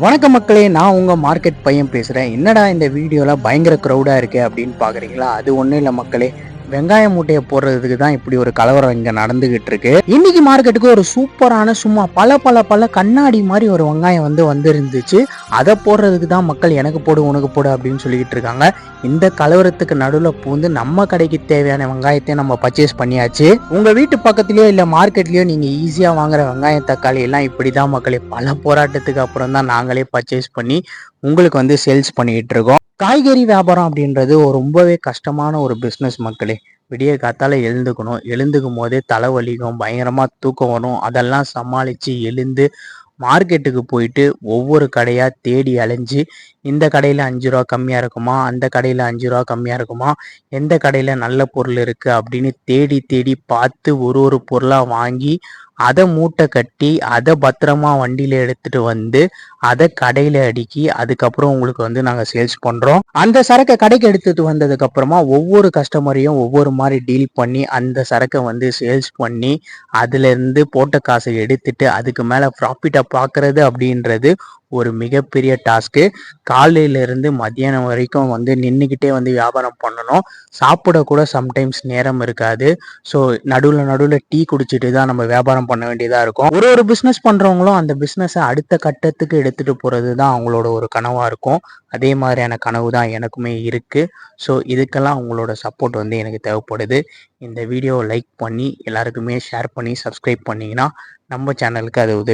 வணக்க மக்களே, நான் உங்கள் மார்க்கெட் பையன் பேசுகிறேன். என்னடா இந்த வீடியோவில் பயங்கர க்ரௌடாக இருக்கே அப்படின்னு பார்க்குறீங்களா? அது ஒன்றும் இல்லை மக்களே, வெங்காய மூட்டையை போடுறதுக்கு தான் இப்படி ஒரு கலவரம் இங்கே நடந்துகிட்டு இருக்கு. இன்னைக்கு மார்க்கெட்டுக்கு ஒரு சூப்பரான சும்மா பல கண்ணாடி மாதிரி ஒரு வெங்காயம் வந்துருந்துச்சு. அதை போடுறதுக்கு தான் மக்கள் எனக்கு போடு உனக்கு போடு அப்படின்னு சொல்லிக்கிட்டு இருக்காங்க. இந்த கலவரத்துக்கு நடுவில் பூந்து நம்ம கடைக்கு தேவையான வெங்காயத்தை நம்ம பர்ச்சேஸ் பண்ணியாச்சு. உங்க வீட்டு பக்கத்துலயோ இல்லை மார்க்கெட்லயோ நீங்க ஈஸியா வாங்குற வெங்காயம் தக்காளி எல்லாம் இப்படிதான் மக்களே, பல போராட்டத்துக்கு அப்புறம் தான் நாங்களே பர்ச்சேஸ் பண்ணி உங்களுக்கு சேல்ஸ் பண்ணிட்டு இருக்கோம். காய்கறி வியாபாரம் அப்படின்றது ஒரு ரொம்பவே கஷ்டமான ஒரு பிஸ்னஸ் மக்களே. விடிய காத்தால எழுந்துக்கும் போதே தலைவலிக்கும், பயங்கரமா தூக்கம் வரும். அதெல்லாம் சமாளிச்சு எழுந்து மார்க்கெட்டுக்கு போயிட்டு ஒவ்வொரு கடையா தேடி அலைஞ்சு, இந்த கடையில 5 ரூபா கம்மியா இருக்குமா, அந்த கடையில 5 ரூபா கம்மியா இருக்குமா, எந்த கடையில நல்ல பொருள் இருக்கு அப்படின்னு தேடி தேடி பார்த்து ஒரு பொருளா வாங்கி அதை மூட்டை கட்டி அதை பத்திரமா வண்டியில எடுத்துட்டு வந்து அதை கடையில அடுக்கி அதுக்கப்புறம் உங்களுக்கு நாங்கள் சேல்ஸ் பண்றோம். அந்த சரக்கை கடைக்கு எடுத்துட்டு வந்ததுக்கு அப்புறமா ஒவ்வொரு கஸ்டமரையும் ஒவ்வொரு மாதிரி டீல் பண்ணி அந்த சரக்கை சேல்ஸ் பண்ணி அதுல இருந்து போட்ட காசை எடுத்துட்டு அதுக்கு மேல ப்ராஃபிட்டை பார்க்கறது அப்படின்றது ஒரு மிகப்பெரிய டாஸ்க்கு. காலையில இருந்து மத்தியானம் வரைக்கும் நின்றுக்கிட்டே வியாபாரம் பண்ணணும். சாப்பிட கூட சம்டைம்ஸ் நேரம் இருக்காது. ஸோ நடுவில் டீ குடிச்சிட்டு தான் நம்ம வியாபாரம் பண்ண வேண்டியதா இருக்கும். ஒரு பிஸ்னஸ் பண்றவங்களும் அந்த பிஸ்னஸை அடுத்த கட்டத்துக்கு எடுத்துட்டு போறது தான் அவங்களோட ஒரு கனவா இருக்கும். அதே மாதிரியான கனவு தான் எனக்குமே இருக்கு. ஸோ இதுக்கெல்லாம் உங்களோட சப்போர்ட் எனக்கு தேவைப்படுது. இந்த வீடியோவை லைக் பண்ணி எல்லாருக்குமே ஷேர் பண்ணி சப்ஸ்கிரைப் பண்ணிங்கன்னா நம்ம சேனலுக்கு அது உதவி